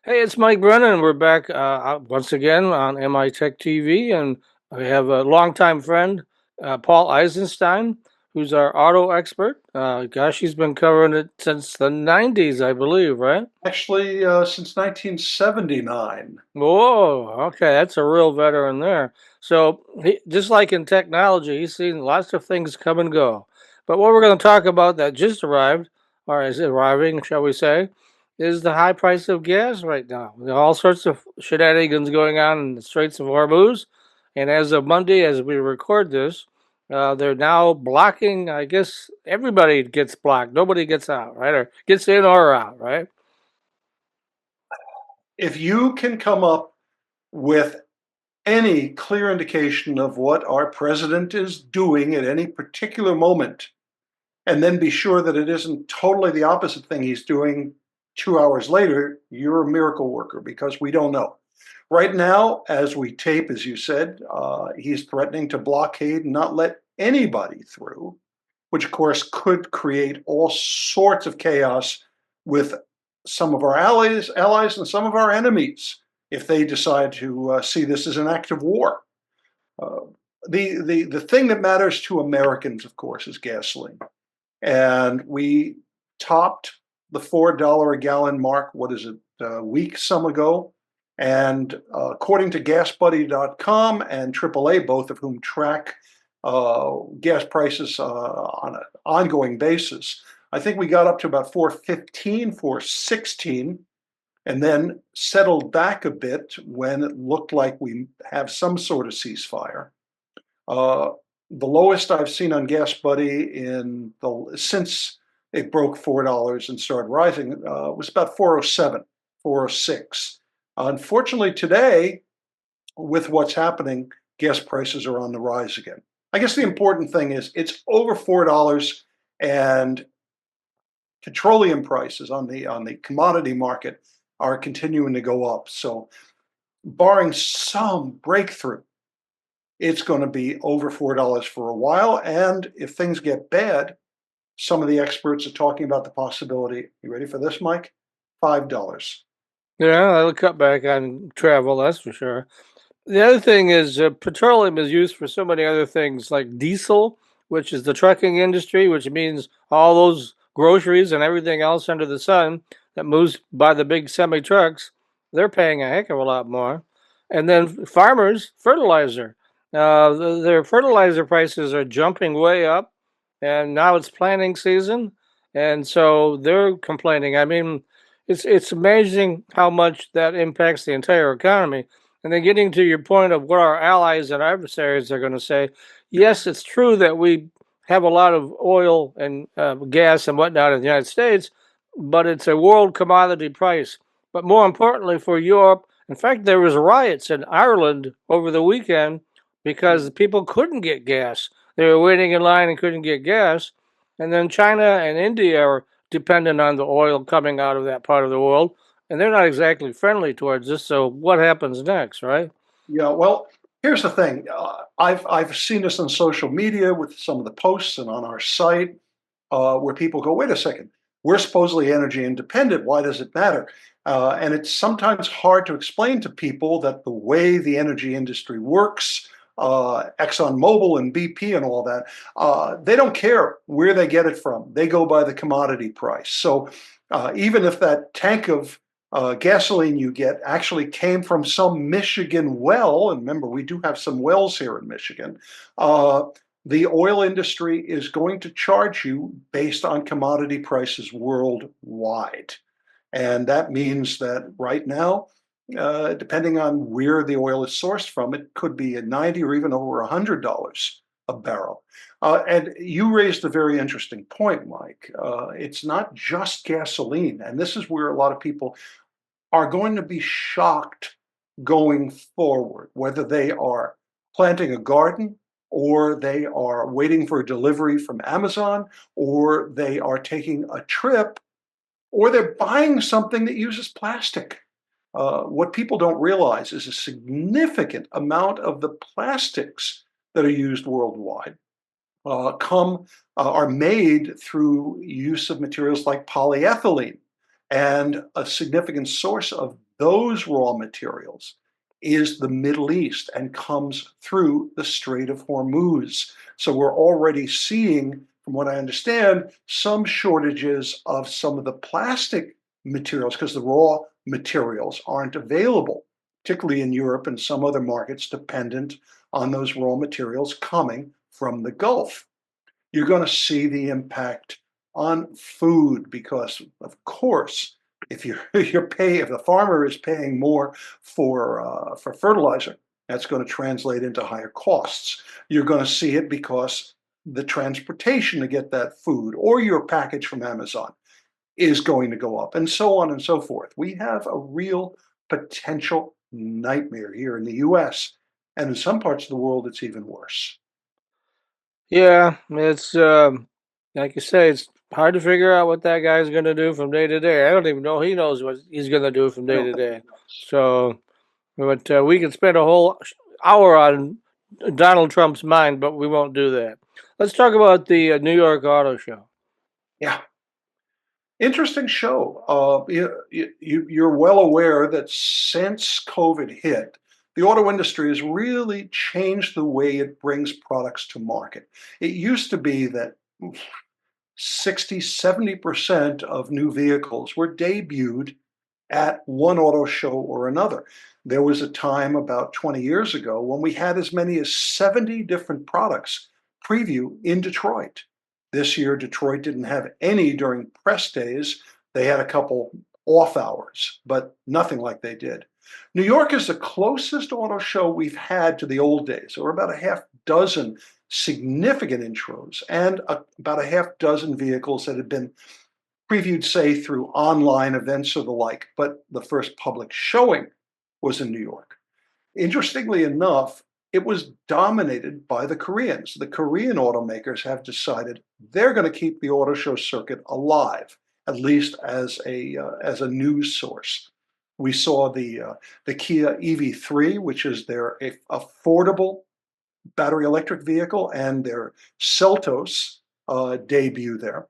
Hey, it's Mike Brennan. We're back once again on MITech TV, and we have a longtime friend, Paul Eisenstein, who's our auto expert. Gosh, he's been covering it since the 90s, I believe, right? Actually, since 1979. Whoa, okay, that's a real veteran there. So, just like in technology, he's seen lots of things come and go. But what we're going to talk about that just arrived, or is arriving, shall we say, is the high price of gas right now. There are all sorts of shenanigans going on in the Straits of Hormuz. And as of Monday, as we record this, they're now blocking, I guess everybody gets blocked. Nobody gets out, right? Or gets in or out, right? If you can come up with any clear indication of what our president is doing at any particular moment, and then be sure that it isn't totally the opposite thing he's doing 2 hours later, you're a miracle worker because we don't know. Right now, as we tape, as you said, he's threatening to blockade and not let anybody through, which of course could create all sorts of chaos with some of our allies and some of our enemies if they decide to see this as an act of war. Uh, the thing that matters to Americans, of course, is gasoline, and we topped the $4 a gallon mark. What is it? A week some ago, and according to GasBuddy.com and AAA, both of whom track gas prices on an ongoing basis, I think we got up to about 415, 416, and then settled back a bit when it looked like we have some sort of ceasefire. Uh, the lowest I've seen on Gas Buddy since it broke $4 and started rising was about 407, 406. Unfortunately, today, with what's happening, gas prices are on the rise again. I guess the important thing is it's over $4, and petroleum prices on the commodity market are continuing to go up. So, barring some breakthrough, it's going to be over $4 for a while. And if things get bad, some of the experts are talking about the possibility. You ready for this, Mike? $5. Yeah, that'll cut back on travel, that's for sure. The other thing is petroleum is used for so many other things like diesel, which is the trucking industry, which means all those groceries and everything else under the sun that moves by the big semi trucks. They're paying a heck of a lot more. And then farmers, fertilizer. Their fertilizer prices are jumping way up, and now it's planting season, and so they're complaining. I mean, it's amazing how much that impacts the entire economy. And then getting to your point of what our allies and adversaries are going to say, yes, it's true that we have a lot of oil and gas and whatnot in the United States, but it's a world commodity price. But more importantly for Europe, in fact, there was riots in Ireland over the weekend because people couldn't get gas. They were waiting in line and couldn't get gas. And then China and India are dependent on the oil coming out of that part of the world, and they're not exactly friendly towards this. So what happens next, right? Yeah, well, here's the thing. I've seen this on social media with some of the posts and on our site where people go, wait a second, we're supposedly energy independent. Why does it matter? And it's sometimes hard to explain to people that the way the energy industry works, ExxonMobil and BP and all that, they don't care where they get it from. They go by the commodity price. So even if that tank of gasoline you get actually came from some Michigan well, and remember, we do have some wells here in Michigan, uh, the oil industry is going to charge you based on commodity prices worldwide. And that means that right now, depending on where the oil is sourced from, it could be at 90 or even over $100 a barrel. And you raised a very interesting point, Mike. It's not just gasoline. And this is where a lot of people are going to be shocked going forward, whether they are planting a garden or they are waiting for a delivery from Amazon or they are taking a trip or they're buying something that uses plastic. What people don't realize is a significant amount of the plastics that are used worldwide come are made through use of materials like polyethylene, and a significant source of those raw materials is the Middle East and comes through the Strait of Hormuz. So we're already seeing, from what I understand, some shortages of some of the plastic materials because the raw materials aren't available, particularly in Europe and some other markets dependent on those raw materials coming from the Gulf. You're going to see the impact on food because, of course, if if the farmer is paying more for fertilizer, that's going to translate into higher costs. You're going to see it because the transportation to get that food or your package from Amazon is going to go up, and so on and so forth. We have a real potential nightmare here in the US, and in some parts of the world, it's even worse. Yeah, it's like you say, it's hard to figure out what that guy's going to do from day to day. I don't even know he knows what he's going to do from I day don't to think day. it does. So, but we could spend a whole hour on Donald Trump's mind, but we won't do that. Let's talk about the New York Auto Show. Yeah, interesting show. You're well aware that since COVID hit, the auto industry has really changed the way it brings products to market. It used to be that 60, 70% of new vehicles were debuted at one auto show or another. There was a time about 20 years ago when we had as many as 70 different products preview in Detroit. This year, Detroit didn't have any during press days. They had a couple off hours, but nothing like they did. New York is the closest auto show we've had to the old days. There were about a half dozen significant intros and about a half dozen vehicles that had been previewed, say, through online events or the like, but the first public showing was in New York. Interestingly enough, it was dominated by the Koreans. The Korean automakers have decided they're going to keep the auto show circuit alive, at least as a news source. We saw the Kia EV3, which is their affordable battery electric vehicle, and their Seltos debut there.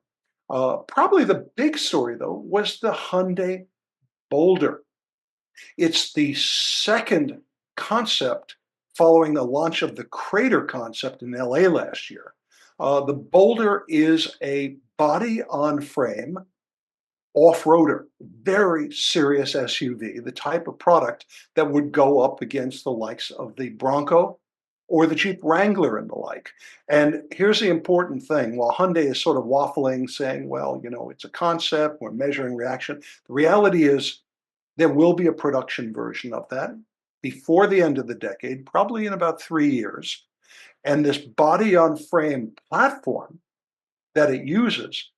Probably the big story, though, was the Hyundai Boulder. It's the second concept following the launch of the Crater concept in LA last year. The Boulder is a body on frame off-roader, very serious SUV, the type of product that would go up against the likes of the Bronco or the Jeep Wrangler and the like. And here's the important thing. While Hyundai is sort of waffling, saying, well, it's a concept, we're measuring reaction, the reality is there will be a production version of that before the end of the decade, probably in about 3 years. And this body on frame platform that it uses,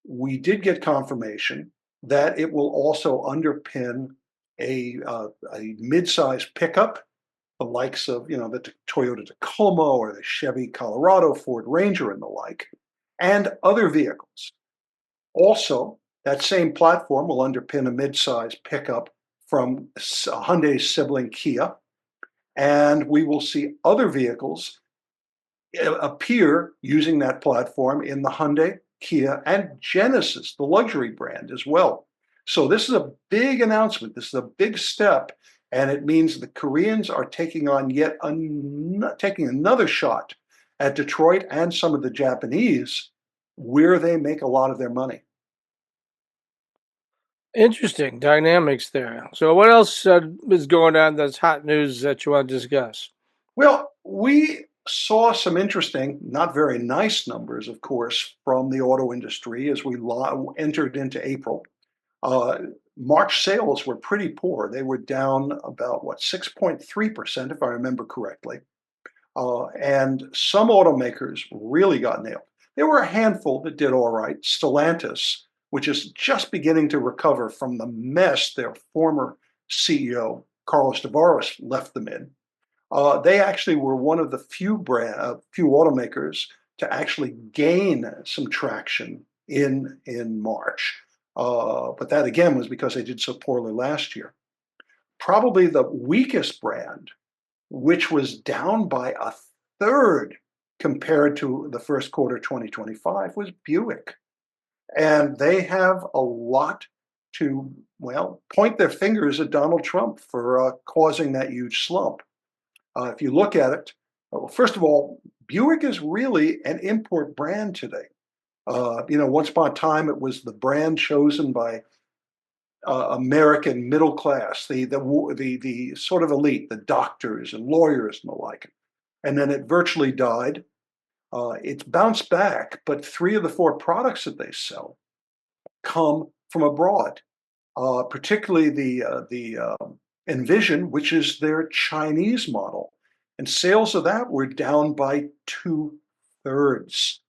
we did get confirmation that it will also underpin a mid-size pickup, the likes of the Toyota Tacoma or the Chevy Colorado, Ford Ranger, and the like, and other vehicles. Also, that same platform will underpin a mid-size pickup from Hyundai's sibling Kia, and we will see other vehicles appear using that platform in the Hyundai, Kia, and Genesis, the luxury brand as well. So this is a big announcement. This is a big step, and it means the Koreans are taking on taking another shot at Detroit and some of the Japanese, where they make a lot of their money. Interesting dynamics there. So, what else is going on that's hot news that you want to discuss? Well, we saw some interesting, not very nice numbers, of course, from the auto industry as we entered into April. Uh, March sales were pretty poor. They were down about, 6.3%, if I remember correctly. And some automakers really got nailed. There were a handful that did all right. Stellantis, which is just beginning to recover from the mess their former CEO, Carlos Tavares, left them in. They actually were one of the few automakers to actually gain some traction in March. But that again was because they did so poorly last year. Probably the weakest brand, which was down by a third compared to the first quarter 2025, was Buick. And they have a lot to, well, point their fingers at Donald Trump for causing that huge slump. If you look at it, well, first of all, Buick is really an import brand today. Once upon a time, it was the brand chosen by American middle class, the sort of elite, the doctors and lawyers and the like. And then it virtually died. It's bounced back, but 3 of the 4 products that they sell come from abroad, particularly the Envision, which is their Chinese model. And sales of that were down by 2/3.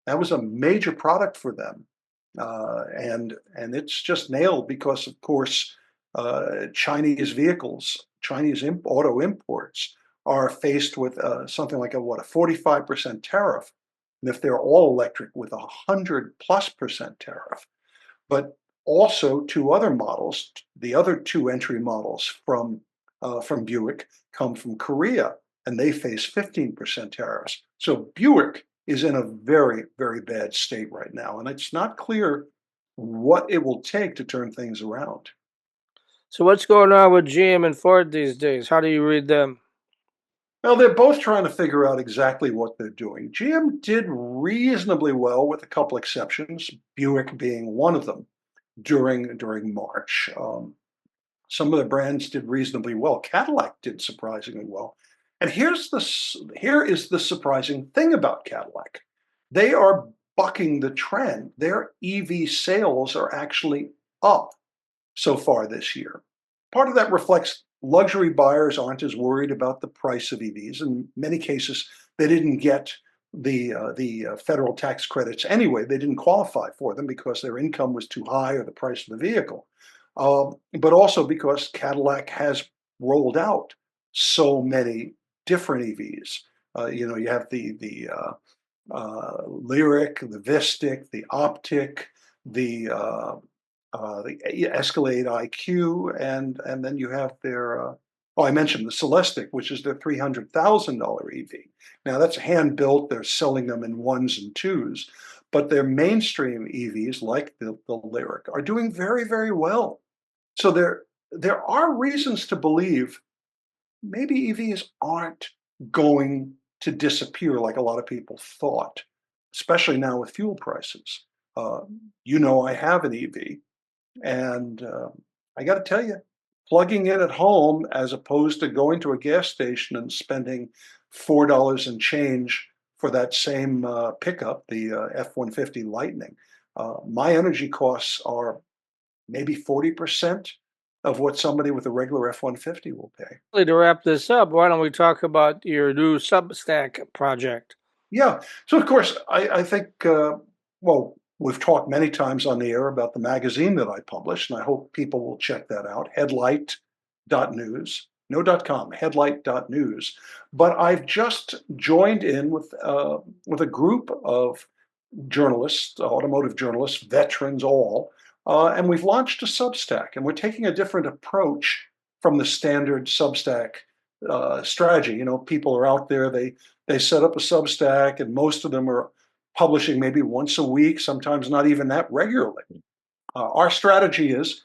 That was a major product for them. And it's just nailed because, of course, Chinese vehicles, Chinese auto imports are faced with something like a 45% tariff, and if they're all electric, with 100+% tariff. But also 2 other models, the other 2 entry models from Buick come from Korea, and they face 15% tariffs. So Buick is in a very, very bad state right now, and it's not clear what it will take to turn things around. So what's going on with GM and Ford these days? How do you read them? Well, they're both trying to figure out exactly what they're doing. GM did reasonably well, with a couple exceptions, Buick being one of them during March. Some of the brands did reasonably well. Cadillac did surprisingly well. And here is the surprising thing about Cadillac. They are bucking the trend. Their EV sales are actually up so far this year. Part of that reflects luxury buyers aren't as worried about the price of EVs. In many cases, they didn't get the federal tax credits anyway. They didn't qualify for them because their income was too high or the price of the vehicle. But also because Cadillac has rolled out so many different EVs. You have the Lyric, the Vistic, the Optic, the Escalade IQ, and then you have their I mentioned the Celestiq, which is their $300,000 EV. Now that's hand built; they're selling them in 1s and 2s, but their mainstream EVs, like the Lyric, are doing very, very well. So there are reasons to believe maybe EVs aren't going to disappear like a lot of people thought, especially now with fuel prices. Uh, I have an EV, and I got to tell you, plugging in at home as opposed to going to a gas station and spending $4 and change for that same pickup, the F-150 Lightning, my energy costs are maybe 40% of what somebody with a regular F-150 will pay. To wrap this up, why don't we talk about your new Substack project? Yeah. So, of course, I think, well, we've talked many times on the air about the magazine that I publish, and I hope people will check that out. Headlight.news, no .com, headlight.news. But I've just joined in with a group of journalists, automotive journalists, veterans all, and we've launched a Substack, and we're taking a different approach from the standard Substack strategy. People are out there, they set up a Substack, and most of them are publishing maybe once a week, sometimes not even that regularly. Our strategy is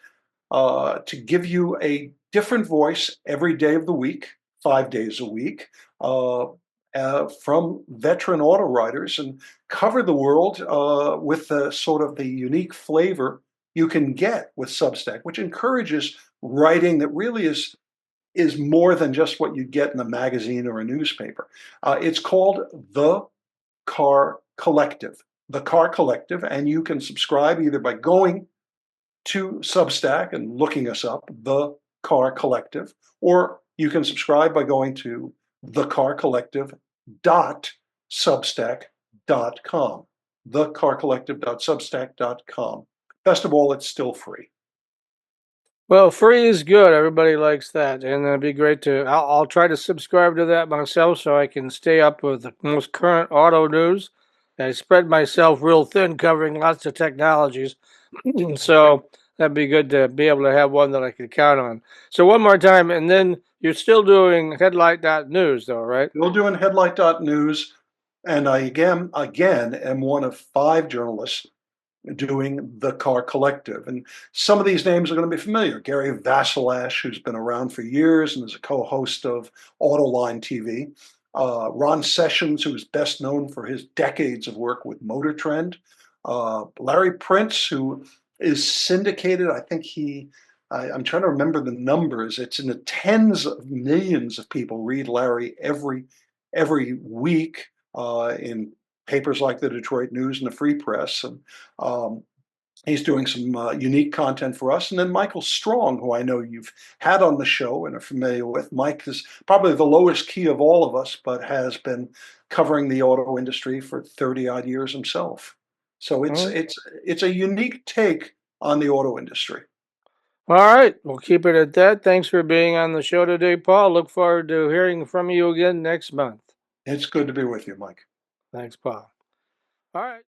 to give you a different voice every day of the week, 5 days a week, from veteran auto writers, and cover the world with the sort of the unique flavor you can get with Substack, which encourages writing that really is more than just what you get in a magazine or a newspaper. It's called The Car Collective. The Car Collective, and you can subscribe either by going to Substack and looking us up, The Car Collective, or you can subscribe by going to thecarcollective.substack.com. Thecarcollective.substack.com. Best of all, it's still free. Well, free is good. Everybody likes that, and it'd be great to. I'll try to subscribe to that myself so I can stay up with the most current auto news. I spread myself real thin, covering lots of technologies, so that'd be good to be able to have one that I could count on. So one more time, and then you're still doing Headlight.news, though, right? Still doing Headlight.news, and I again am one of 5 journalists doing the Car Collective. And some of these names are going to be familiar. Gary Vasilash, who's been around for years and is a co-host of Autoline TV. Ron Sessions, who is best known for his decades of work with Motor Trend. Larry Prince, who is syndicated. I think I'm trying to remember the numbers. It's in the tens of millions of people read Larry every week in papers like the Detroit News and the Free Press. And um, he's doing some unique content for us. And then Michael Strong, who I know you've had on the show and are familiar with. Mike is probably the lowest key of all of us, but has been covering the auto industry for 30 odd years himself. So it's Mm. it's it's a unique take on the auto industry. All right, we'll keep it at that. Thanks for being on the show today, Paul. Look forward to hearing from you again next month. It's good to be with you, Mike. Thanks, Paul. All right.